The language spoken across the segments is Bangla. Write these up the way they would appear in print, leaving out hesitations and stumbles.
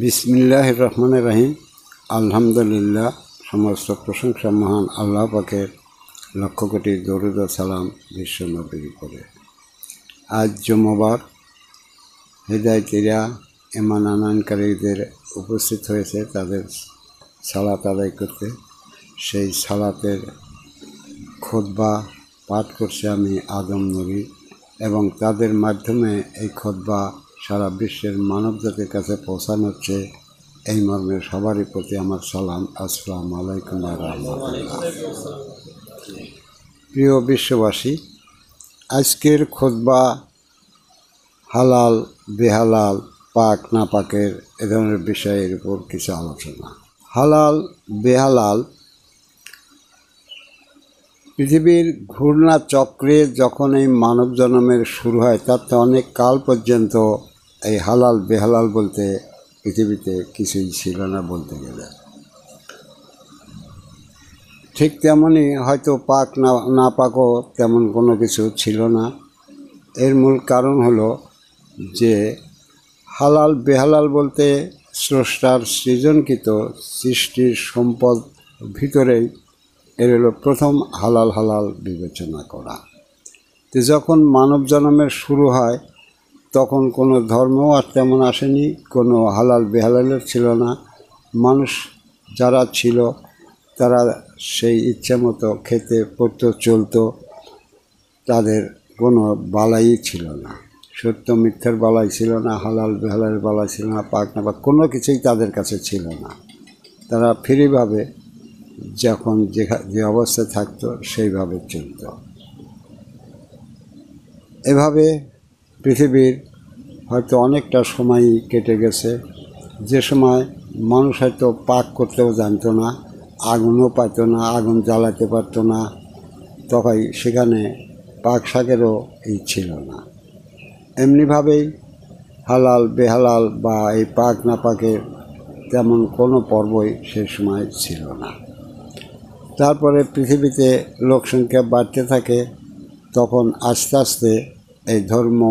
বিসমিল্লাহির রহমানির রহিম। আলহামদুলিল্লাহ, সমস্ত প্রশংসা মহান আল্লাহ পাকের, লক্ষ কোটি দরুদ ও সালাম বিশ্ব নবীর উপরে। আজ জুমাবার হিদায়াতীরা ইমান আনয়নকারীদের উপস্থিত হয়েছে তাদের সালাত আদায় করতে। সেই সালাতের খুতবা পাঠ করছে আমি আদম নবী, এবং তাদের মাধ্যমে এই খুতবা সারা বিশ্বের মানবজাতির কাছে পৌঁছানো হচ্ছে। এই মর্মে সবারই প্রতি আমার সালাম, আসসালামু আলাইকুম ওয়া রাহমাতুল্লাহ। প্রিয় বিশ্ববাসী, আজকের খুতবা হালাল বেহালাল, পাক না পাকের এ ধরনের বিষয়ের উপর কিছু আলোচনা। হালাল বেহালাল পৃথিবীর ঘূর্ণা চক্রে যখন এই মানব জন্মের শুরু হয়, তার তো অনেক কাল পর্যন্ত এই হালাল বেহালাল বলতে পৃথিবীতে কিছুই ছিল না বলতে গেলে। ঠিক তেমনই হয়তো পাক না পাকও তেমন কোনো কিছু ছিল না। এর মূল কারণ হলো যে হালাল বেহালাল বলতে স্রষ্টার সৃজনকৃত সৃষ্টির সম্পদ ভিতরেই এর হলো প্রথম হালাল হালাল বিবেচনা করা। তো যখন মানব জন্মের শুরু হয় তখন কোনো ধর্মও আর তেমন আসেনি, কোনো হালাল বেহালালের ছিল না। মানুষ যারা ছিল তারা সেই ইচ্ছে মতো খেতে পড়তো, চলতো, তাদের কোনো বালাই ছিল না। সত্য মিথ্যার বালাই ছিল না, হালাল বেহালালের বালাই ছিল না, পাক না পাক কোনো কিছুই তাদের কাছে ছিল না। তারা ফ্রিভাবে যখন যে অবস্থায় থাকতো সেইভাবে চলত। এভাবে পৃথিবীর হয়তো অনেকটা সময়ই কেটে গেছে, যে সময় মানুষ হয়তো পাক করতেও জানতো না, আগুনও পাইতো না, আগুন জ্বালাতে পারতো না, তখন সেখানে পাক শাকেরও ছিল না। এমনিভাবেই হালাল বেহালাল বা এই পাক না পাকের তেমন কোনো পর্বই সে সময় ছিল না। তারপরে পৃথিবীতে লোকসংখ্যা বাড়তে থাকে, তখন আস্তে আস্তে এই ধর্ম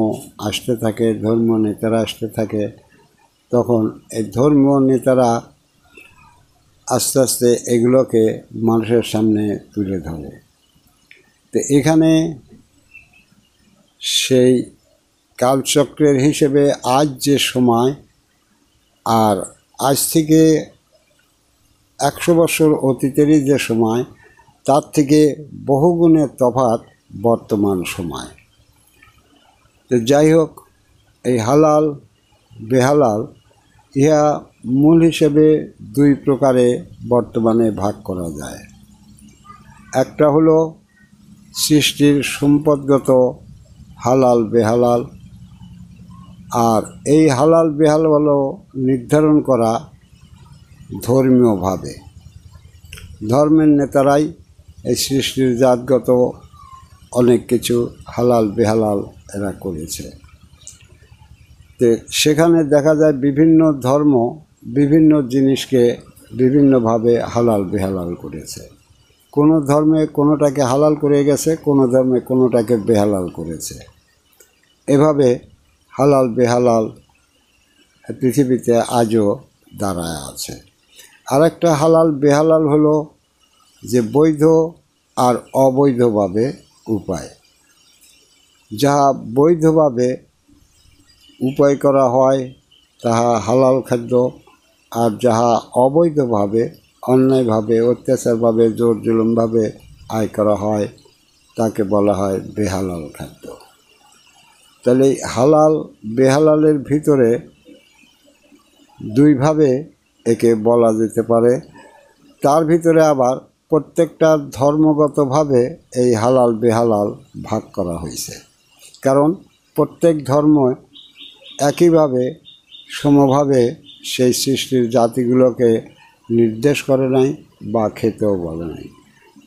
আসতে থাকে, ধর্ম নেতারা আসতে থাকে। তখন এই ধর্মীয় নেতারা আস্তে আস্তে এগুলোকে মানুষের সামনে তুলে ধরে। তো এখানে সেই কালচক্রের হিসেবে আজ যে সময়, আর আজ থেকে 100 বছর অতীতেরই যে সময়, তার থেকে বহুগুণে তফাৎ বর্তমান সময়। তো যাই হোক, এই হালাল বেহালাল ইহা মূল হিসেবে দুই প্রকারে বর্তমানে ভাগ করা যায়। একটা হলো সৃষ্টির সম্পদগত হালাল বেহালাল, আর এই হালাল বেহালাল হলো নির্ধারণ করা ধর্মীয়ভাবে। ধর্মের নেতারাই এই সৃষ্টির জাতগত অনেক কিছু হালাল বেহালাল এরা করেছে। তো সেখানে দেখা যায় বিভিন্ন ধর্ম বিভিন্ন জিনিসকে বিভিন্নভাবে হালাল বেহালাল করেছে। কোনো ধর্মে কোনোটাকে হালাল করে গেছে, কোনো ধর্মে কোনোটাকে বেহালাল করেছে। এভাবে হালাল বেহালাল পৃথিবীতে আজও দাঁড়ায় আছে। আরেকটা হালাল বেহালাল হলো যে বৈধ আর অবৈধভাবে উপায়। যাহা বৈধভাবে উপায় করা হয় তাহা হালাল খাদ্য, আর যাহা অবৈধভাবে অন্যায়ভাবে অত্যাচারভাবে জোর জুলুমভাবে আয় করা হয় তাকে বলা হয় বেহালাল খাদ্য। তাহলে হালাল বেহালালের ভিতরে দুইভাবে একে বলা যেতে পারে। তার ভিতরে আবার প্রত্যেকটা ধর্মগতভাবে এই হালাল বেহালাল ভাগ করা হয়েছে, কারণ প্রত্যেক ধর্ম একইভাবে সমভাবে সেই সৃষ্টির জাতিগুলোকে নির্দেশ করে নাই বা খেতেও বলে নাই।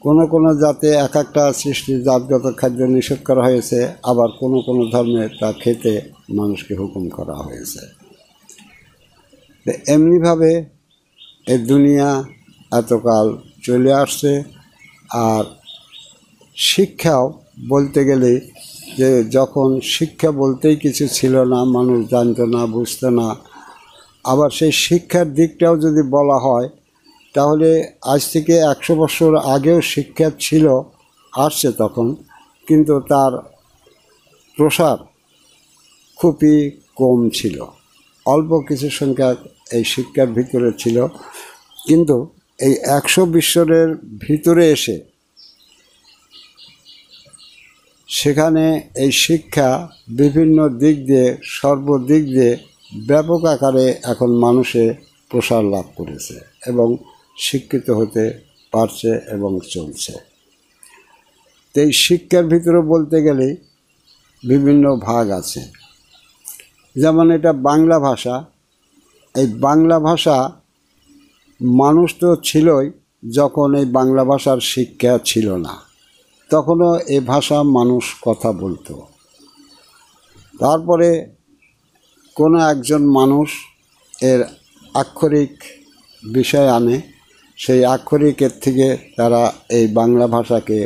কোনো কোনো জাতে এক একটা সৃষ্টির জাতগত খাদ্য নিষেধ করা হয়েছে, আবার কোনো কোনো ধর্মে তা খেতে মানুষকে হুকুম করা হয়েছে। এমনিভাবে এ দুনিয়া এতকাল চলে আসছে। আর শিক্ষাও বলতে গেলে যে যখন শিক্ষা বলতেই কিছু ছিল না, মানুষ জানতো না, বুঝতো না, আবার সেই শিক্ষার দিকটাও যদি বলা হয় তাহলে আজ থেকে 100 বছর আগেও শিক্ষা ছিল, আসছে তখন, কিন্তু তার প্রসার খুবই কম ছিল। অল্প কিছু সংখ্যা এই শিক্ষার ভিতরে ছিল, কিন্তু এই 100 বছরের ভিতরে এসে সেখানে এই শিক্ষা বিভিন্ন দিক দিয়ে, সর্বদিক দিয়ে ব্যাপক আকারে এখন মানুষে প্রসার লাভ করেছে এবং শিক্ষিত হতে পারছে এবং চলছে। তো এই শিক্ষার ভিতরে বলতে গেলে বিভিন্ন ভাগ আছে। যেমন এটা বাংলা ভাষা, এই বাংলা ভাষা মানুষ তো ছিলই, যখন এই বাংলা ভাষার শিক্ষা ছিল না তখনও এই ভাষা মানুষ কথা বলতো। তারপরে কোনো একজন মানুষ এর আক্ষরিক বিষয় আনে, সেই আক্ষরিকের থেকে তারা এই বাংলা ভাষাকে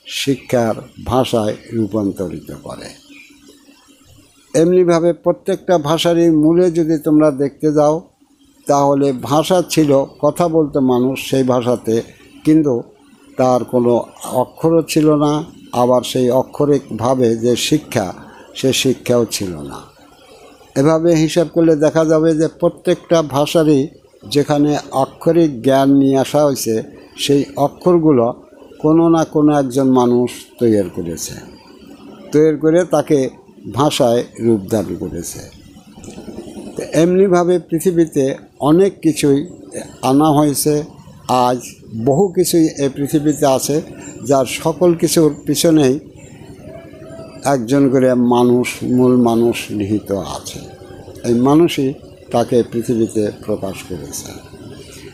শিক্ষার ভাষায় রূপান্তরিত করে। এমনিভাবে প্রত্যেকটা ভাষারই মূলে যদি তোমরা দেখতে যাও তাহলে ভাষা ছিল, কথা বলতো মানুষ সেই ভাষাতে, কিন্তু তার কোনো অক্ষরও ছিল না, আবার সেই অক্ষরিকভাবে যে শিক্ষা, সে শিক্ষাও ছিল না। এভাবে হিসাব করলে দেখা যাবে যে প্রত্যেকটা ভাষারই যেখানে আক্ষরিক জ্ঞান নিয়ে আসা হয়েছে, সেই অক্ষরগুলো কোনো না কোনো একজন মানুষ তৈরি করেছে, তৈরি করে তাকে ভাষায় রূপদান করেছে। তো এমনিভাবে পৃথিবীতে অনেক কিছুই আনা হয়েছে। আজ বহু কিছুই এই পৃথিবীতে আছে, যার সকল কিছুর পিছনেই একজন করে মানুষ, মূল মানুষ নিহিত আছে। এই মানুষই তাকে পৃথিবীতে প্রকাশ করেছে।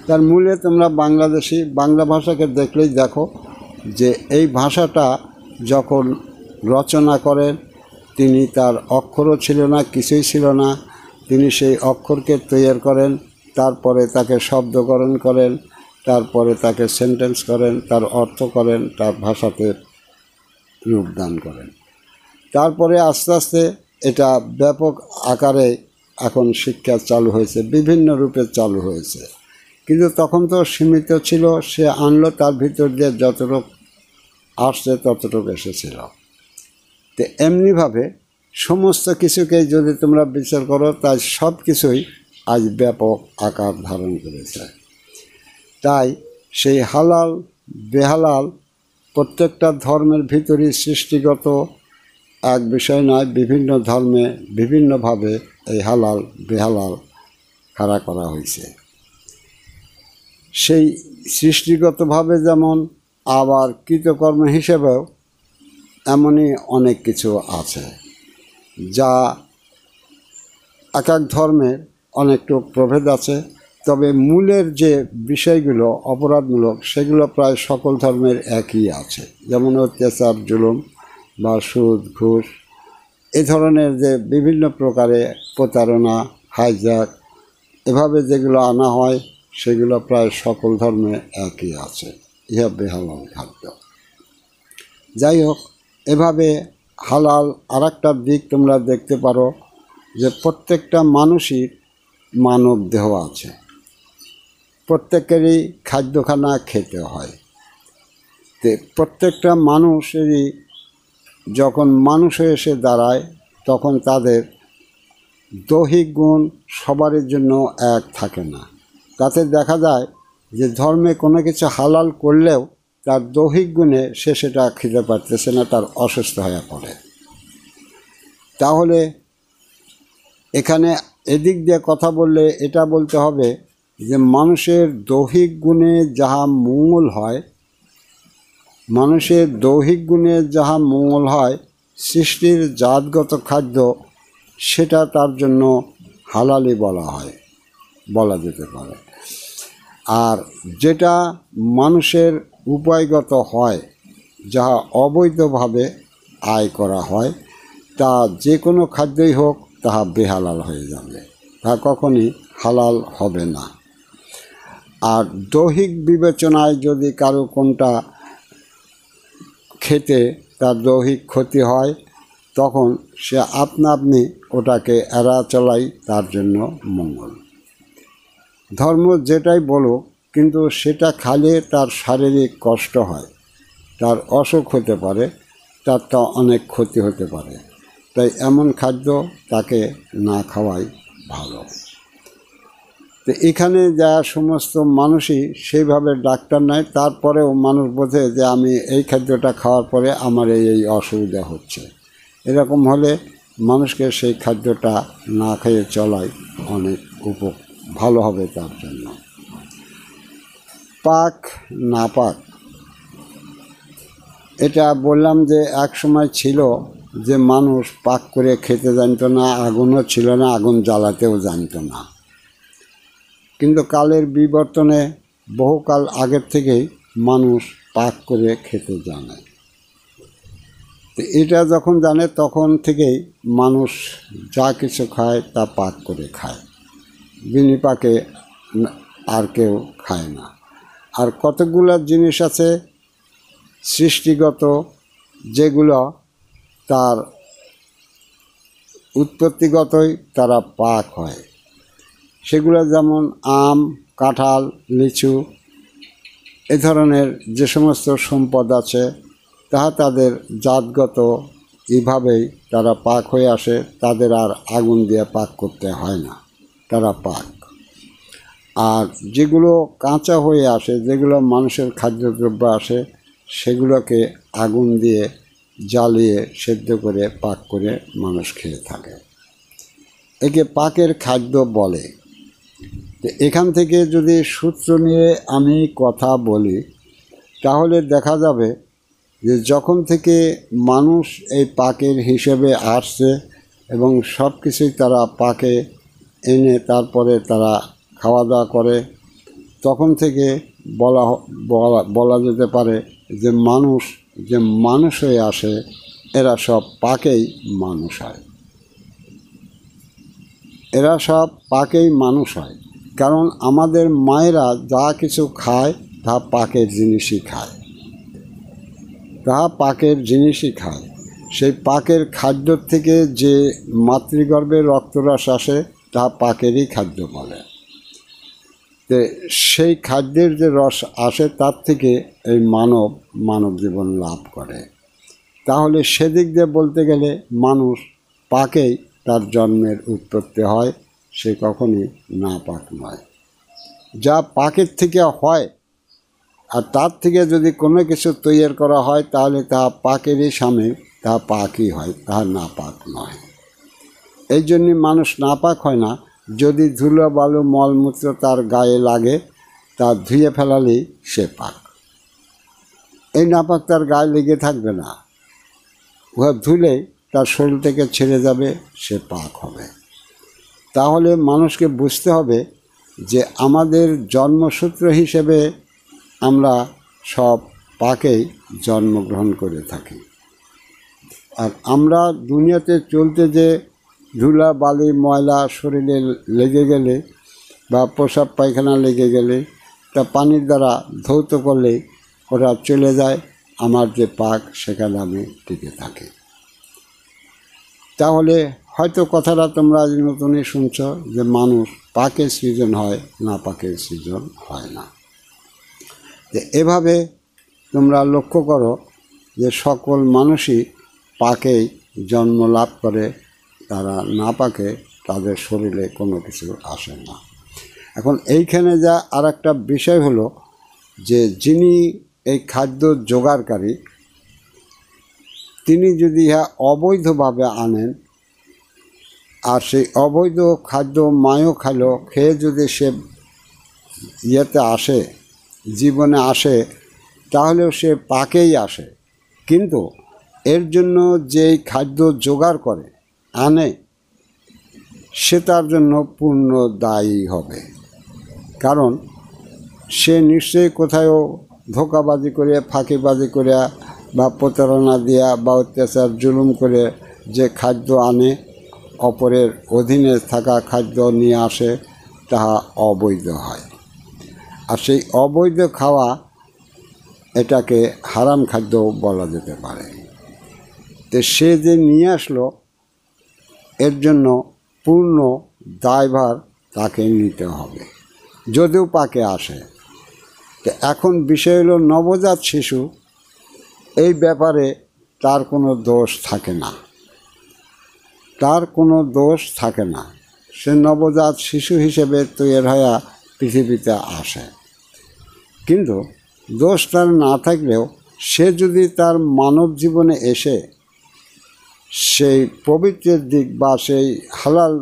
তার মূলে তোমরা বাংলাদেশি বাংলা ভাষাকে দেখলেই দেখো যে এই ভাষাটা যখন রচনা করেন, তিনি তার অক্ষরও ছিল না, কিছুই ছিল না, তিনি সেই অক্ষরকে তৈরি করেন, তারপরে তাকে শব্দকরণ করেন, তারপরে তাকে সেন্টেন্স করেন, তার অর্থ করেন, তার ভাষাতে রূপদান করেন। তারপরে আস্তে আস্তে এটা ব্যাপক আকারে এখন শিক্ষা চালু হয়েছে, বিভিন্ন রূপে চালু হয়েছে। কিন্তু তখন তো সীমিত ছিল, সে আনলো, তার ভিতর দিয়ে যতটুকু আসছে ততটুকু এসেছিল। তো এমনিভাবে সমস্ত কিছুকেই যদি তোমরা বিচার করো, তাই সব কিছুই আজ ব্যাপক আকার ধারণ করেছে। তাই সেই হালাল বেহালাল প্রত্যেকটা ধর্মের ভিতরই সৃষ্টিগত এক বিষয় নয়, বিভিন্ন ধর্মে বিভিন্নভাবে এই হালাল বেহালাল খাড়া করা হয়েছে। সেই সৃষ্টিগতভাবে যেমন, আবার কৃতকর্ম হিসেবেও এমনই অনেক কিছু আছে, যা এক এক ধর্মের অনেকটু প্রভেদ আছে। তবে মূলের যে বিষয়গুলো অপরাধমূলক, সেগুলো প্রায় সকল ধর্মের একই আছে। যেমন অত্যাচার, জুলুম বা সুদ, ঘুষ, এ ধরনের যে বিভিন্ন প্রকারে প্রতারণা, হাইজ্যাক, এভাবে যেগুলো আনা হয়, সেগুলো প্রায় সকল ধর্মে একই আছে। ইহা বেহালাল খাদ্য। যাই হোক, এভাবে হালাল আর একটা দিক তোমরা দেখতে পারো যে প্রত্যেকটা মানুষই মানব দেহ আছে, প্রত্যেকেরই খাদ্যখানা খেতে হয়। তো প্রত্যেকটা মানুষেরই যখন মানুষ হয়ে এসে দাঁড়ায়, তখন তাদের দৈহিক গুণ সবারই জন্য এক থাকে না। তাতে দেখা যায় যে ধর্মে কোনো কিছু হালাল করলেও তার দৈহিক গুণে সে সেটা খেতে পারতেছে না, তার অসুস্থ হয়ে পড়ে। তাহলে এখানে এদিক দিয়ে কথা বললে এটা বলতে হবে যে মানুষের দৈহিক গুণে যাহা মঙ্গল হয়, মানুষের দৈহিক গুণে যাহা মঙ্গল হয়, সৃষ্টির জাতগত খাদ্য, সেটা তার জন্য হালালি বলা যেতে পারে। আর যেটা মানুষের উপায়গত হয়, যাহা অবৈধভাবে আয় করা হয়, তা যে কোনো খাদ্যই হোক, তাহা বেহালাল হয়ে যাবে, তা কখনই হালাল হবে না। আর দৈহিক বিবেচনায় যদি কারো কোনটা খেতে তার দৈহিক ক্ষতি হয়, তখন সে আপনা আপনি ওটাকে এড়া চলাই তার জন্য মঙ্গল। ধর্ম যেটাই বলো, কিন্তু সেটা খালে তার শারীরিক কষ্ট হয়, তার অসুখ হতে পারে, তার তো অনেক ক্ষতি হতে পারে। তাই এমন খাদ্য তাকে না খাওয়াই ভালো। তো এখানে যা সমস্ত মানুষই সেইভাবে ডাক্তার নেয়, তারপরেও মানুষ বোঝে যে আমি এই খাদ্যটা খাওয়ার পরে আমার এই অসুবিধা হচ্ছে। এরকম হলে মানুষকে সেই খাদ্যটা না খেয়ে চলাই অনেক ভালো হবে তার জন্য। পাক না পাক, এটা বললাম যে এক সময় ছিল যে মানুষ পাক করে খেতে জানতো না, আগুনও ছিল না, আগুন জ্বালাতেও জানতো না। কিন্তু কালের বিবর্তনে বহুকাল আগের থেকেই মানুষ পাক করে খেতে জানে। তো এটা যখন জানে তখন থেকেই মানুষ যা কিছু খায় তা পাক করে খায়, বিনি পাকে আর কেউ খায় না। আর কতগুলো জিনিস আছে সৃষ্টিগত, যেগুলো তার উৎপত্তিগতই তারা পাক হয়। সেগুলো যেমন আম, কাঁঠাল, লিচু, এ ধরনের যে সমস্ত সম্পদ আছে তাহা তাদের জাতগত এইভাবেই তারা পাক হয়ে আসে, তাদের আর আগুন দিয়ে পাক করতে হয় না, তারা পাক। আর যেগুলো কাঁচা হয়ে আসে, যেগুলো মানুষের খাদ্যদ্রব্য আসে, সেগুলোকে আগুন দিয়ে জ্বালিয়ে সেদ্ধ করে পাক করে মানুষ খেয়ে থাকে। একে পাকের খাদ্য বলে। তো এখান থেকে যদি সূত্র নিয়ে আমি কথা বলি, তাহলে দেখা যাবে যে যখন থেকে মানুষ এই পাকের হিসেবে আসছে এবং সব কিছুই তারা পাকে এনে তারপরে তারা খাওয়া দাওয়া করে, তখন থেকে বলা যেতে পারে যে মানুষ হয়ে আসে, এরা সব পাকেই মানুষ হয়। এরা সব পাকেই মানুষ হয়, কারণ আমাদের মায়েরা যা কিছু খায় তা পাকের জিনিসই খায়, সেই পাকের খাদ্য থেকে যে মাতৃগর্ভে রক্তরস আসে তা পাকেরই খাদ্য বলে। তো সেই খাদ্যের যে রস আসে তার থেকে এই মানব জীবন লাভ করে। তাহলে সেদিক দিয়ে বলতে গেলে মানুষ পাকেই তার জন্মের উৎপত্তি হয়, সে কখনই না পাক নয়। যা পাকের থেকে হয় আর তার থেকে যদি কোনো কিছু তৈরি করা হয় তাহলে তাহা পাকেরই সামনে, তাহা পাকই হয়, তাহা না পাক নয়। এই জন্যে মানুষ না পাক হয় না। যদি ধুলো বালু মলমূত্র তার গায়ে লাগে, তা ধুয়ে ফেলালেই সে পাক। এই নাপাক তার গায়ে লেগে থাকবে না, উহা ধুলেই তার শরীর থেকে ছেড়ে যাবে, সে পাক হবে। তাহলে মানুষকে বুঝতে হবে যে আমাদের জন্মসূত্র হিসেবে আমরা সব পাকেই জন্মগ্রহণ করে থাকি। আর আমরা দুনিয়াতে চলতে যে ধুলা বালি ময়লা শরীরে লেগে গেলে বা প্রসাব পায়খানা লেগে গেলে তা পানির দ্বারা ধৌত করলেই ওরা চলে যায়, আমার যে পাক সেখানে আমি টিকে থাকি। তাহলে হয়তো কথাটা তোমরা আজ নতুনই শুনছ যে মানুষ পাকের সৃজন হয়, না পাকের সৃজন হয় না। যে এভাবে তোমরা লক্ষ্য করো যে সকল মানুষই পাকেই জন্ম লাভ করে, তারা না পাকে তাদের শরীরে কোনো কিছু আসে না। এখন এইখানে যা আর একটা বিষয় হলো যে যিনি এই খাদ্য জোগাড়কারী, তিনি যদি ইহা অবৈধভাবে আনেন আর সেই অবৈধ খাদ্য মায়ও খালো খেয়ে যদি সে ইয়েতে আসে, জীবনে আসে, তাহলেও সে পাকেই আসে। কিন্তু এর জন্য যেই খাদ্য জোগাড় করে আনে, সে তার জন্য পূর্ণ দায়ী হবে। কারণ সে নিশ্চয়ই কোথাও ধোঁকাবাজি করে, ফাঁকিবাজি করে বা প্রতারণা দেওয়া বা অত্যাচার জুলুম করে যে খাদ্য আনে, অপরের অধীনে থাকা খাদ্য নিয়ে আসে, তাহা অবৈধ হয়। আর সেই অবৈধ খাওয়া, এটাকে হারাম খাদ্য বলা যেতে পারে। তো সে যে নিয়ে আসলো, এর জন্য পূর্ণ দায়ভার তাকে নিতে হবে। যদিও পাকে আসে। তো এখন বিষয় হলো নবজাত শিশু, এই ব্যাপারে তার কোনো দোষ থাকে না, তার কোনো দোষ থাকে না। সে নবজাত শিশু হিসেবে তৈরি হয়ে পৃথিবীতে আসে। কিন্তু দোষ তার না থাকলেও সে যদি তার মানব জীবনে এসে সেই পবিত্রের দিক বা সেই হালাল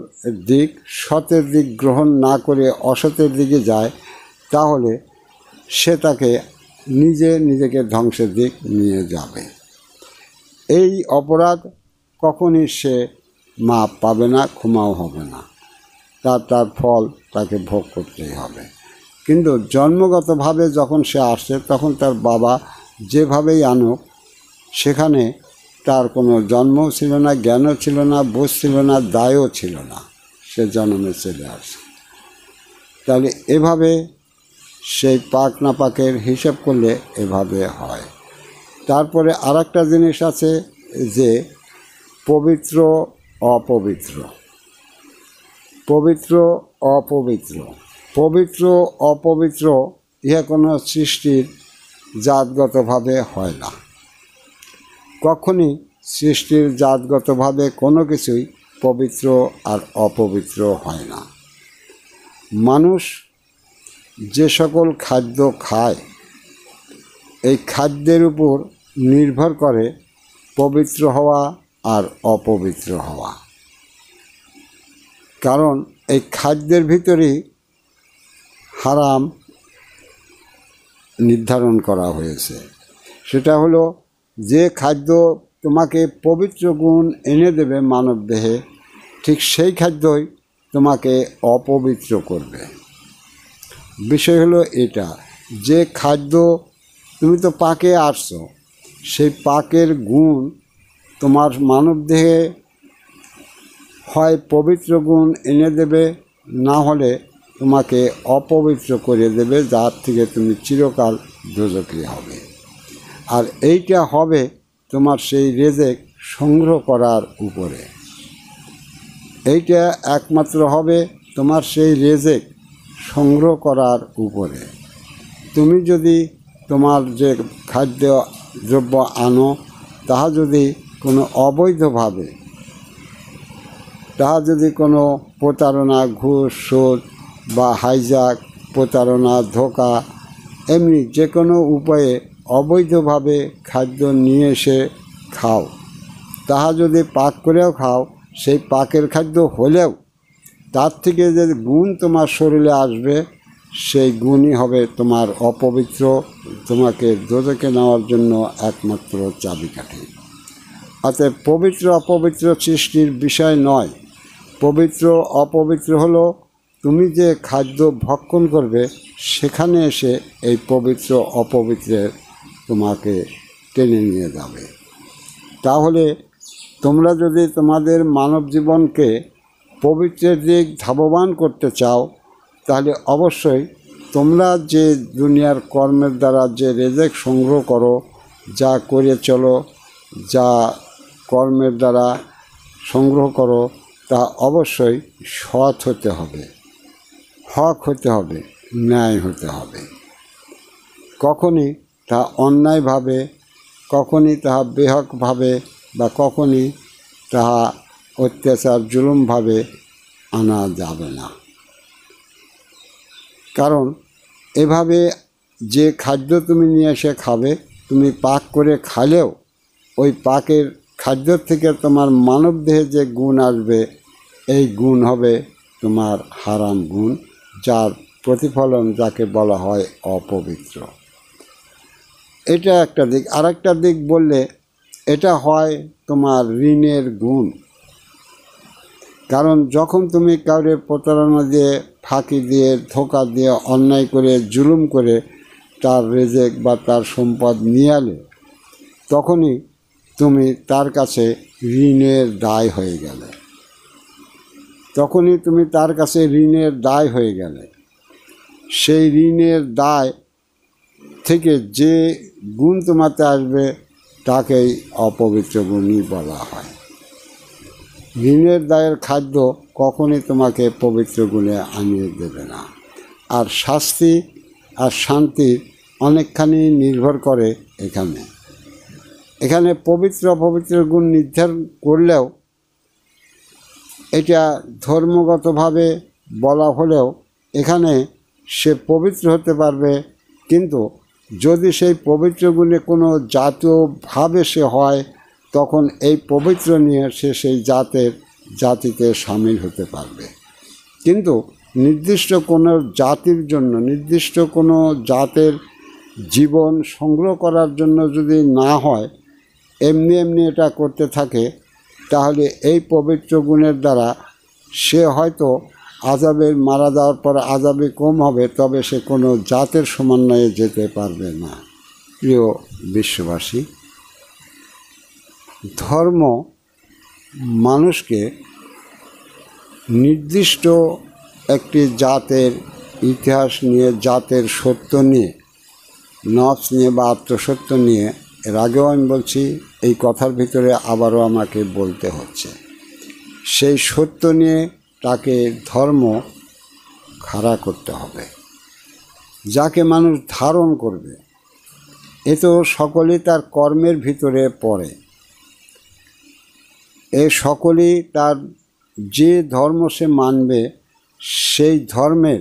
দিক, সতের দিক গ্রহণ না করে অসতের দিকে যায়, তাহলে সে তাকে নিজেকে ধ্বংসের দিক নিয়ে যাবে। এই অপরাধ কখনই সে মাপ পাবে না, ক্ষমাও হবে না, তার ফল তাকে ভোগ করতেই হবে। কিন্তু জন্মগতভাবে যখন সে আসছে, তখন তার বাবা যেভাবেই আনুক, সেখানে তার কোনো জন্মও ছিল না, জ্ঞানও ছিল না, বোধ ছিল না, দায়ও ছিল না, সে জন্মে চলে আসে। তাহলে এভাবে সেই পাক না পাকের হিসাব করলে এভাবে হয়। তারপরে আরেকটা জিনিস আছে যে পবিত্র অপবিত্র, পবিত্র অপবিত্র, পবিত্র অপবিত্র ইহা কোনো সৃষ্টির জাতগতভাবে হয় না। কখনই সৃষ্টির জাতগতভাবে কোনো কিছুই পবিত্র আর অপবিত্র হয় না। মানুষ যে সকল খাদ্য খায়, এই খাদ্যের উপর নির্ভর করে পবিত্র হওয়া আর অপবিত্র হওয়া। কারণ এই খাদ্যের ভিতরেই হারাম নির্ধারণ করা হয়েছে। সেটা হলো যে খাদ্য তোমাকে পবিত্র গুণ এনে দেবে মানব দেহে, ঠিক সেই খাদ্যই তোমাকে অপবিত্র করবে। বিষয় হলো এটা, যে খাদ্য তুমি তো পাকে আসছো, সেই পাকের গুণ তোমার মানব দেহে হয় পবিত্র গুণ এনে দেবে, না হলে তোমাকে অপবিত্র করে দেবে, যার থেকে তুমি চিরকাল দোজখী হবে। আর এইটা হবে তোমার সেই রেজেক সংগ্রহ করার উপরে। এইটা একমাত্র হবে তোমার সেই রেজেক সংগ্রহ করার উপরে। তুমি যদি তোমার যে খাদ্য দ্রব্য আনো, তাহা যদি কোনো অবৈধভাবে, তাহা যদি কোনো প্রতারণা, ঘুষ, সুদ বা হাইজ্যাক, প্রতারণা, ধোঁকা, এমনি যে কোনো উপায়ে অবৈধভাবে খাদ্য নিয়ে এসে খাও, তাহা যদি পাক করেও খাও, সেই পাকের খাদ্য হলেও তার থেকে যে গুণ তোমার শরীরে আসবে, সেই গুণই হবে তোমার অপবিত্র, তোমাকে দোজখে নেওয়ার জন্য একমাত্র চাবিকাঠি। অতএব পবিত্র অপবিত্র সৃষ্টির বিষয় নয়। পবিত্র অপবিত্র হলো তুমি যে খাদ্য ভক্ষণ করবে, সেখানে এসে এই পবিত্র অপবিত্রের তোমাকে টেনে নিয়ে যাবে। তাহলে তোমরা যদি তোমাদের মানব জীবনকে পবিত্রের দিক ধাবমান করতে চাও, তাহলে অবশ্যই তোমরা যে দুনিয়ার কর্মের দ্বারা যে রেজেক সংগ্রহ করো, যা করে চলো, যা কর্মের দ্বারা সংগ্রহ করো, তা অবশ্যই সৎ হতে হবে, হক হতে হবে, ন্যায় হতে হবে। কখনই তা অন্যায়ভাবে, কখনই তাহা বেহকভাবে, বা কখনই তাহা অত্যাচার জুলুমভাবে আনা যাবে না। কারণ এভাবে যে খাদ্য তুমি নিয়ে এসে খাবে, তুমি পাক করে খালেও ওই পাকের খাদ্য থেকে তোমার মানব দেহে যে গুণ আসবে, এই গুণ হবে তোমার হারাম গুণ, যার প্রতিফলন যাকে বলা হয় অপবিত্র। এটা একটা দিক। আরেকটা দিক বললে এটা হয় তোমার ঋণের গুণ। কারণ যখন তুমি কাউরে প্রতারণা দিয়ে, ফাঁকি দিয়ে, ধোঁকা দিয়ে, অন্যায় করে, জুলুম করে তার রেজেক বা তার সম্পদ নিয়ে এলে, তখনই তুমি তার কাছে ঋণের দায় হয়ে গেলে, তখনই তুমি তার কাছে ঋণের দায় হয়ে গেলে। সেই ঋণের দায় থেকে যে গুণ তোমাতে আসবে, তাকেই অপবিত্র গুণই বলা হয়। ঋণের দায়ের খাদ্য কখনই তোমাকে পবিত্র গুণে আনিয়ে দেবে না। আর শাস্তি আর শান্তি অনেকখানি নির্ভর করে এখানে পবিত্র অপবিত্র গুণ নির্ধারণ করলেও এটা ধর্মগতভাবে বলা হলেও এখানে সে পবিত্র হতে পারবে, কিন্তু যদি সেই পবিত্র গুণে কোনো জাতীয়ভাবে সে হয় তখন এই পবিত্র নিয়ে সে সেই জাতিতে সামিল হতে পারবে। কিন্তু নির্দিষ্ট কোনো জাতির জন্য, নির্দিষ্ট কোনো জাতের জীবন সংগ্রহ করার জন্য যদি না হয়, এমনি এটা করতে থাকে, তাহলে এই পবিত্র গুণের দ্বারা সে হয়তো আযাবের মারা যাওয়ার পর আযাবে কম হবে, তবে সে কোনো জাতের সমন্বয়ে যেতে পারবে না। প্রিয় বিশ্ববাসী, ধর্ম মানুষকে নির্দিষ্ট একটি জাতের ইতিহাস নিয়ে, জাতের সত্য নিয়ে, নফস নিয়ে বা আত্মসত্য নিয়ে, এর আগেও আমি বলছি, এই কথার ভিতরে আবারও আমাকে বলতে হচ্ছে, সেই সত্য নিয়ে তাকে ধর্ম খাড়া করতে হবে। যাকে মানুষ ধারণ করবে, এ তো সকলেই তার কর্মের ভিতরে পড়ে। এ সকলেই তার যে ধর্ম সে মানবে সেই ধর্মের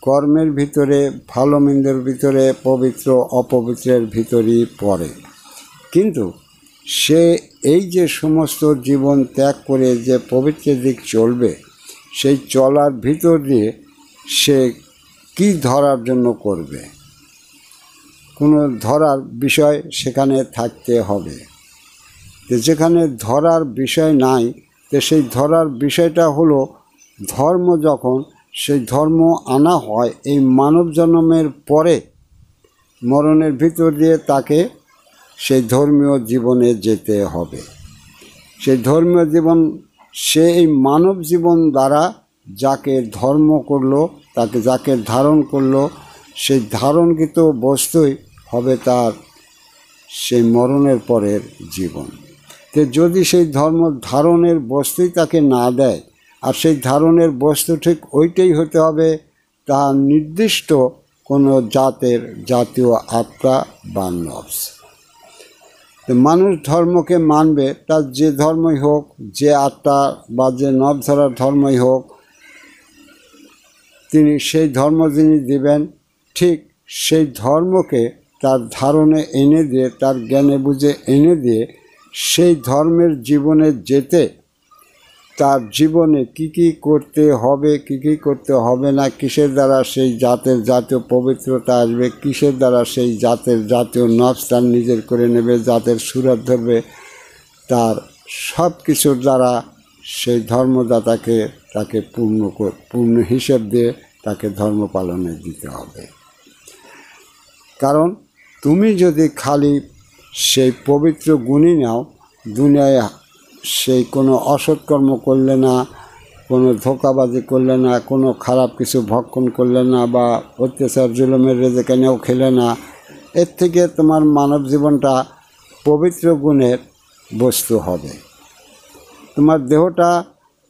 কর্মের ভিতরে, ভালো মন্দের ভিতরে, পবিত্র অপবিত্রের ভিতরেই পড়ে। কিন্তু সে এই যে সমস্ত জীবন ত্যাগ করে যে পবিত্রের দিক চলবে, সেই চলার ভিতর দিয়ে সে কি ধরার জন্য করবে? কোনো ধরার বিষয় সেখানে থাকতে হবে। যেখানে ধরার বিষয় নাই, তো সেই ধরার বিষয়টা হলো ধর্ম। যখন সেই ধর্ম আনা হয় এই মানব জন্মের পরে, মরণের ভিতর দিয়ে তাকে সেই ধর্মীয় জীবনে যেতে হবে। সেই ধর্মীয় জীবন সে এই মানব জীবন দ্বারা যাকে ধর্ম করলো, যাকে ধারণ করলো, সেই ধারণকৃত বস্তুই হবে তার সেই মরণের পরের জীবন। তো যদি সেই ধর্ম ধারণের বস্তুই তাকে না দেয়, আর সেই ধারণের বস্তু ঠিক ওইটাই হতে হবে, তা নির্দিষ্ট কোনো জাতীয় আত্মা বা নফস। মানুষ ধর্মকে মানবে, তার যে ধর্মই হোক, যে আত্মা বা যে নফস ধরার ধর্মই হোক, তিনি সেই ধর্ম যিনি দিবেন, ঠিক সেই ধর্মকে তার ধারণে এনে দিয়ে, তার জ্ঞানে বুঝে এনে দিয়ে, সেই ধর্মের জীবনে যেতে, তার জীবনে কি করতে হবে, কি করতে হবে না, কিসের দ্বারা সেই জাতীয় পবিত্রতা আসবে, কিসের দ্বারা সেই জাতীয় নফস তার নিজের করে নেবে, জাতের সুরত ধরবে, তার সব কিছুর দ্বারা সেই ধর্মদাতাকে তাকে পূর্ণ হিসেব দিয়ে তাকে ধর্ম পালনে দিতে হবে। কারণ তুমি যদি খালি সেই পবিত্র গুণই নাও, দুনিয়ায় সেই কোনো অসৎকর্ম করলে না, কোনো ধোঁকাবাজি করলে না, কোনো খারাপ কিছু ভক্ষণ করলে না, বা অত্যাচার জুলুমের রেজেকানেও খেলে না, এর থেকে তোমার মানব জীবনটা পবিত্র গুণের বস্তু হবে। তোমার দেহটা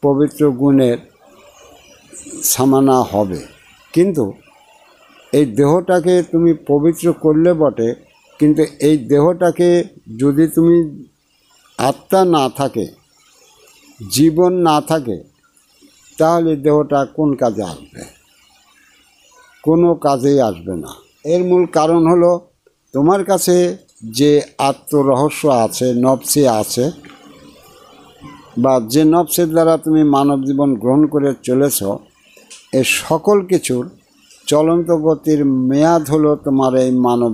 পবিত্র গুণের সামানা হবে। কিন্তু এই দেহটাকে তুমি পবিত্র করলে বটে, কিন্তু এই দেহটাকে যদি তুমি আত্মা না থাকে, জীবন না থাকে, তাহলে দেহটা কোন কাজে আসবে? কোনো কাজেই আসবে না। এর মূল কারণ হলো তোমার কাছে যে আত্মরহস্য আছে, নফসে আছে, বা যে নফসের দ্বারা তুমি মানব জীবন গ্রহণ করে চলেছ, এ সকল কিছুর চলন্ত গতির মেয়াদ হলো তোমার এই মানব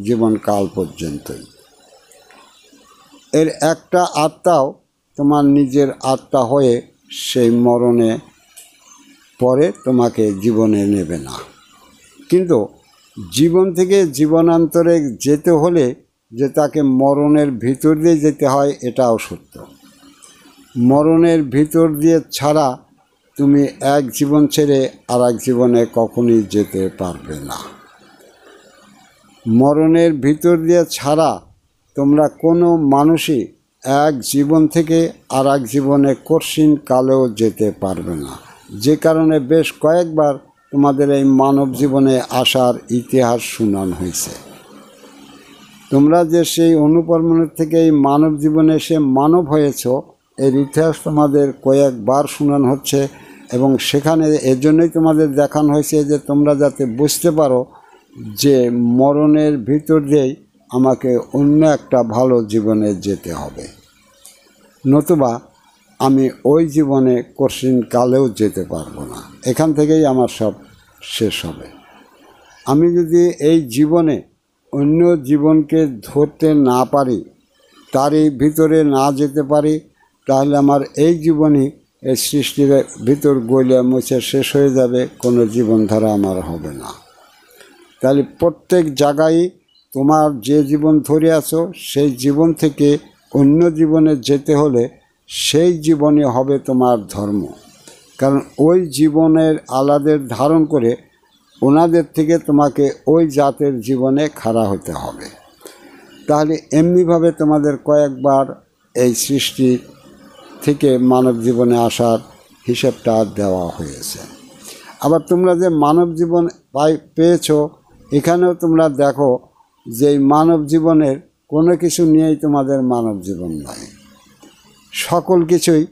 জীবনকাল পর্যন্তই। এর একটা আত্মাও তোমার নিজের আত্মা হয়ে সেই মরণে পরে তোমাকে জীবনে নেবে না। কিন্তু জীবন থেকে জীবনান্তরে যেতে হলে যে তাকে মরণের ভিতর দিয়ে যেতে হয়, এটাও সত্য। মরণের ভিতর দিয়ে ছাড়া তুমি এক জীবন ছেড়ে আর এক জীবনে কখনই যেতে পারবে না। মরণের ভিতর দিয়ে ছাড়া তোমরা কোনো মানুষই এক জীবন থেকে আর এক জীবনে কঠিন কালেও যেতে পারবে না। যে কারণে বেশ কয়েকবার তোমাদের এই মানব জীবনে আসার ইতিহাস শুনানো হয়েছে। তোমরা যে সেই অনুকর্মের থেকে এই মানব জীবনে এসে মানব হয়েছ, এর ইতিহাস তোমাদের কয়েকবার শোনানো হচ্ছে এবং সেখানে এর জন্যই তোমাদের দেখানো হয়েছে যে তোমরা যাতে বুঝতে পারো যে মরণের ভিতর দিয়েই আমাকে অন্য একটা ভালো জীবনে যেতে হবে, নতুবা আমি ওই জীবনে কঠিন কালেও যেতে পারবো না। এখান থেকেই আমার সব শেষ হবে। আমি যদি এই জীবনে অন্য জীবনকে ধরতে না পারি, তারই ভিতরে না যেতে পারি, তাহলে আমার এই জীবনই এই সৃষ্টির ভিতর গলে মুছে শেষ হয়ে যাবে, কোনো জীবনধারা আমার হবে না। তাহলে প্রত্যেক জায়গায় তোমার যে জীবন ধরে আছো সেই জীবন থেকে অন্য জীবনে যেতে হলে সেই জীবনে হবে তোমার ধর্ম। কারণ ওই জীবনের আলাদের ধারণ করে ওনাদের থেকে তোমাকে ওই জাতের জীবনে খাড়া হতে হবে। তাহলে এমনিভাবে তোমাদের কয়েকবার এই সৃষ্টি থেকে মানব জীবনে আসার হিসেবটা দেওয়া হয়েছে। আবার তোমরা যে মানব জীবন পেয়েছো, এখানেও তোমরা দেখো যে মানব জীবনের কোনো কিছু নিয়েই তোমাদের মানব জীবন নয়। সকল কিছুই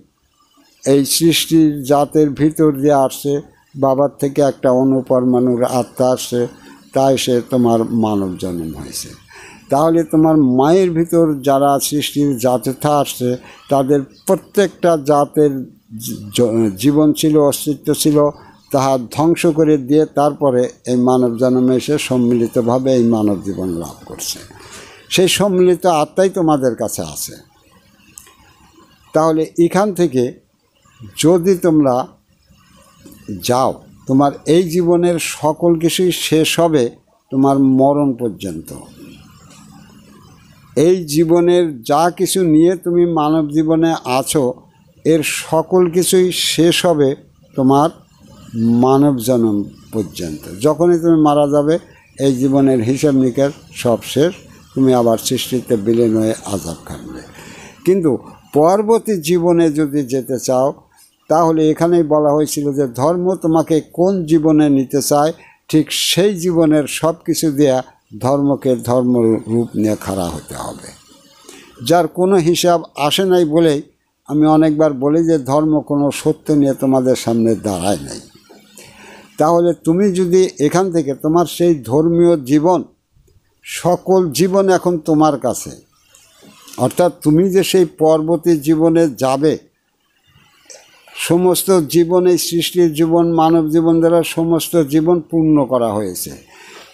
এই সৃষ্টির জাতের ভিতর দিয়ে আসছে, বাবার থেকে একটা অনুপরমাণুর আত্মা আসছে, তাই সে তোমার মানব জন্ম হয়েছে। তাহলে তোমার মায়ের ভিতর যারা সৃষ্টির জাতে আসছে তাদের প্রত্যেকটা জাতের জীবন ছিল, অস্তিত্ব ছিল, তাহা ধ্বংস করে দিয়ে তারপরে এই মানব জন্মে এসে সম্মিলিতভাবে এই মানব জীবন লাভ করছে। সেই সম্মিলিত আত্মাই তোমাদের কাছে আছে। তাহলে এখান থেকে যদি তোমরা যাও, তোমার এই জীবনের সকল কিছুই শেষ হবে তোমার মরণ পর্যন্ত। এই জীবনের যা কিছু নিয়ে তুমি মানব জীবনে আছো, এর সকল কিছুই শেষ হবে তোমার মানব জন্ম পর্যন্ত। যখনই তুমি মারা যাবে এই জীবনের হিসাব নিকাশ সব শেষ, তুমি আবার সৃষ্টিতে বিলীন হয়ে আযাব খাটবে। কিন্তু পরবর্তী জীবনে যদি যেতে চাও, তাহলে এখানেই বলা হয়েছিল যে ধর্ম তোমাকে কোন জীবনে নিতে চায়, ঠিক সেই জীবনের সব কিছু দেয়া ধর্মকে ধর্ম রূপ নিয়ে খাড়া হতে হবে। যার কোনো হিসাব আসে নাই বলেই আমি অনেকবার বলি যে ধর্ম কোনো সত্য নিয়ে তোমাদের সামনে দাঁড়ায় নাই। তাহলে তুমি যদি এখান থেকে তোমার সেই ধর্মীয় জীবন, সকল জীবন এখন তোমার কাছে, অর্থাৎ তুমি যে সেই পরবর্তী জীবনে যাবে, সমস্ত জীবন এই সৃষ্টির জীবন মানব জীবন দ্বারা সমস্ত জীবন পূর্ণ করা হয়েছে।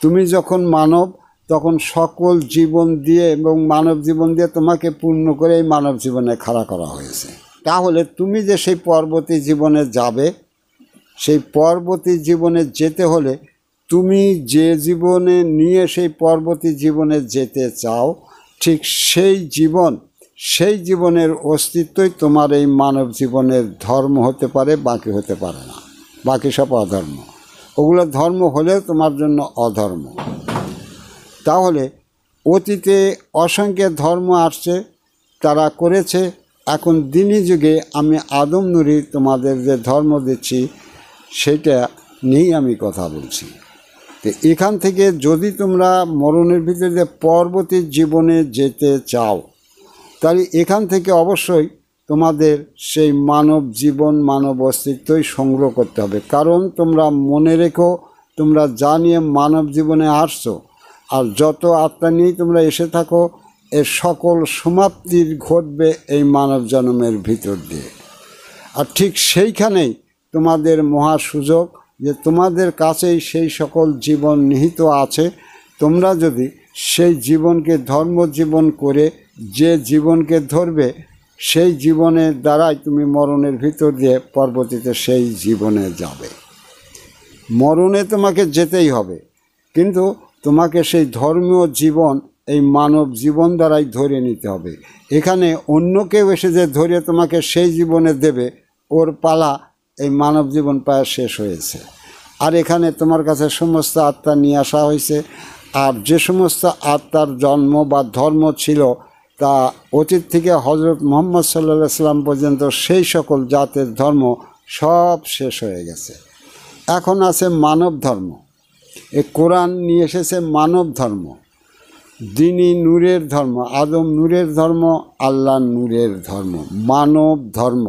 তুমি যখন মানব, তখন সকল জীবন দিয়ে এবং মানব জীবন দিয়ে তোমাকে পূর্ণ করে এই মানব জীবনে খাড়া করা হয়েছে। তাহলে তুমি যে সেই পরবর্তী জীবনে যাবে, সেই পরবর্তী জীবনে যেতে হলে তুমি যে জীবনে নিয়ে সেই পরবর্তী জীবনে যেতে চাও, ঠিক সেই জীবন, সেই জীবনের অস্তিত্বই তোমার এই মানব জীবনের ধর্ম হতে পারে, বাকি হতে পারে না। বাকি সব অধর্ম। ওগুলো ধর্ম হলেও তোমার জন্য অধর্ম। তাহলে অতীতে অসংখ্য ধর্ম আসছে, তারা করেছে। এখন দিনী যুগে আমি আদম নুরি তোমাদের যে ধর্ম দিচ্ছি সেটা নিয়েই আমি কথা বলছি। তো এখান থেকে যদি তোমরা মরণের ভিতরে যে পরবর্তী জীবনে যেতে চাও, তাহলে এখান থেকে অবশ্যই তোমাদের সেই মানব জীবন, মানব অস্তিত্বই সংগ্রহ করতে হবে। কারণ তোমরা মনে রেখো, তোমরা যা নিয়ে মানব জীবনে আসছো আর যত আত্মা নিয়েই তোমরা এসে থাকো, এর সকল সমাপ্তির ঘটবে এই মানব জন্মের ভিতর দিয়ে। আর ঠিক সেইখানেই তোমাদের মহা সুযোগ যে তোমাদের কাছেই সেই সকল জীবন নিহিত আছে। তোমরা যদি সেই জীবনকে ধর্ম জীবন করে যে জীবনকে ধরবে, সেই জীবনের দ্বারাই তুমি মরণের ভিতর দিয়ে পরবর্তীতে সেই জীবনে যাবে। মরণে তোমাকে যেতেই হবে, কিন্তু তোমাকে সেই ধর্মীয় জীবন এই মানব জীবন দ্বারাই ধরে নিতে হবে। এখানে অন্য কেউ এসে যে ধরে তোমাকে সেই জীবনে দেবে, ওর পালা এই মানব জীবন প্রায় শেষ হয়েছে। আর এখানে তোমার কাছে সমস্ত আত্মা নিয়ে আসা হয়েছে। আর যে সমস্ত আত্মার জন্ম বা ধর্ম ছিল তা অতীত থেকে হজরত মুহাম্মদ সাল্লাল্লাহু আলাইহি ওয়াসাল্লাম পর্যন্ত সেই সকল জাতের ধর্ম সব শেষ হয়ে গেছে। এখন আছে মানব ধর্ম। এই কোরআন নিয়ে এসেছে মানব ধর্ম, দ্বীনি নূরের ধর্ম, আদম নূরের ধর্ম, আল্লাহ নূরের ধর্ম, মানব ধর্ম,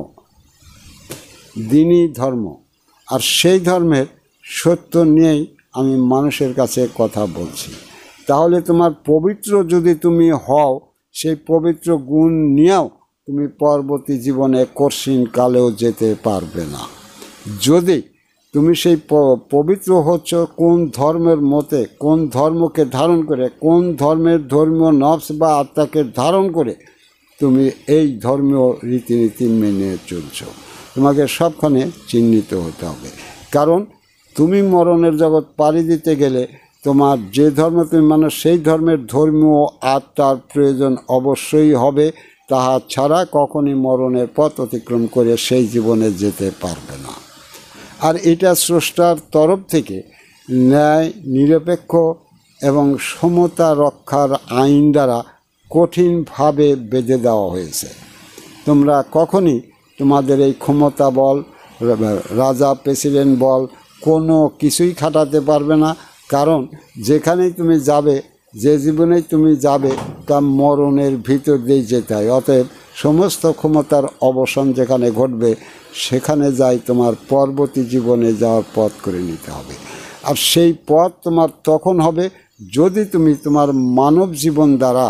দ্বীনি ধর্ম। আর সেই ধর্মের সত্য নিয়েই আমি মানুষের কাছে কথা বলছি। তাহলে তোমার পবিত্র যদি তুমি হও, সেই পবিত্র গুণ নিয়েও তুমি পরবর্তী জীবনে কঠিন কালেও যেতে পারবে না। যদি তুমি সেই পবিত্র হচ্ছ কোন ধর্মের মতে, কোন ধর্মকে ধারণ করে, কোন ধর্মের ধর্মীয় নফস বা আত্মাকে ধারণ করে তুমি এই ধর্মীয় রীতিনীতি মেনে চলছ, তোমাকে সবখানে চিহ্নিত হতে হবে। কারণ তুমি মরণের জগৎ পাড়ি দিতে গেলে তোমার যে ধর্ম তুমি মানো সেই ধর্মের ধর্মীয় আত্মার প্রয়োজন অবশ্যই হবে। তাহা ছাড়া কখনই মরণের পথ অতিক্রম করে সেই জীবনে যেতে পারবে না। আর এটা স্রষ্টার তরফ থেকে ন্যায়, নিরপেক্ষ এবং সমতা রক্ষার আইন দ্বারা কঠিনভাবে বেঁধে দেওয়া হয়েছে। তোমরা কখনই তোমাদের এই ক্ষমতা বল, রাজা প্রেসিডেন্ট বল, কোনো কিছুই খাটাতে পারবে না। কারণ যেখানেই তুমি যাবে, যে জীবনেই তুমি যাবে, তা মরণের ভিতর দিয়েই যেতে হয়। অতএব সমস্ত ক্ষমতার অবসান যেখানে ঘটবে, সেখানে যাই তোমার পরবর্তী জীবনে যাওয়ার পথ করে নিতে হবে। আর সেই পথ তোমার তখন হবে যদি তুমি তোমার মানব জীবন দ্বারা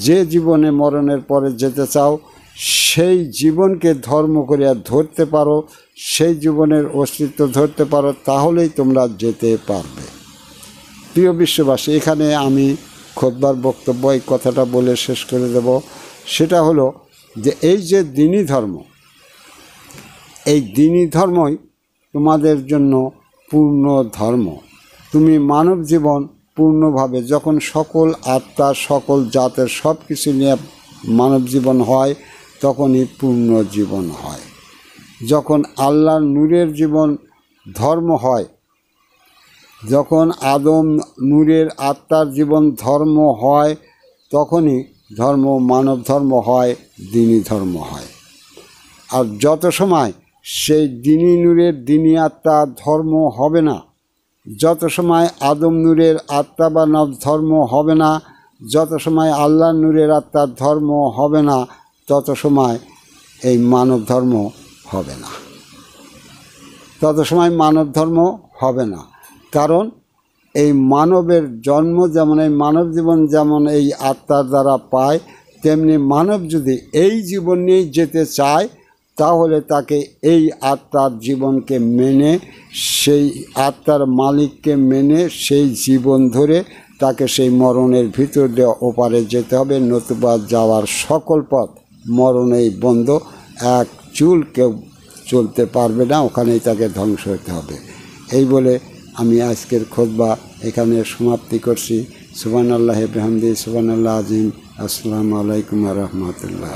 যে জীবনে মরণের পরে যেতে চাও, সেই জীবনকে ধর্ম করে ধরতে পারো, সেই জীবনের অস্তিত্ব ধরতে পারো, তাহলেই তোমরা যেতে পারবে। প্রিয় বিশ্ববাসী, এখানে আমি খুতবার বক্তব্য এই কথাটা বলে শেষ করে দেব। সেটা হলো যে এই যে দ্বীনি ধর্ম, এই দ্বীনি ধর্মই তোমাদের জন্য পূর্ণ ধর্ম। তুমি মানব জীবন পূর্ণভাবে যখন সকল আত্মা, সকল জাতের সব কিছু নিয়ে মানব জীবন হয়, তখনই পূর্ণ জীবন হয়। যখন আল্লাহর নূরের জীবন ধর্ম হয়, যখন আদম নূরের আত্মার জীবন ধর্ম হয়, তখনই ধর্ম মানব ধর্ম হয়, দ্বীনি ধর্ম হয়। আর যত সময় সেই দ্বীনি নূরের দ্বীনি আত্মা ধর্ম হবে না, যত সময় আদম নূরের আত্মা বা নব ধর্ম হবে না, যত সময় আল্লাহ নূরের আত্মার ধর্ম হবে না, তত সময় এই মানব ধর্ম হবে না, তত সময় মানব ধর্ম হবে না। কারণ এই মানবের জন্ম যেমন, এই মানব জীবন যেমন এই আত্মার দ্বারা পায়, তেমনি মানব যদি এই জীবন নিয়েই যেতে চায়, তাহলে তাকে এই আত্মার জীবনকে মেনে, সেই আত্মার মালিককে মেনে, সেই জীবন ধরে তাকে সেই মরণের ভিতর দিয়ে ওপারে যেতে হবে। নতুবা যাওয়ার সকল পথ মরণেই বন্ধ, এক চুল কেউ চলতে পারবে না, ওখানেই তাকে ধ্বংস হতে হবে। এই বলে আমি আজকের খুতবা এখানে সমাপ্তি করছি। সুবহানাল্লাহি বিহামদিহি, সুবহানাল্লাহ আজিম। আসসালামু আলাইকুম ওয়া রাহমাতুল্লাহ।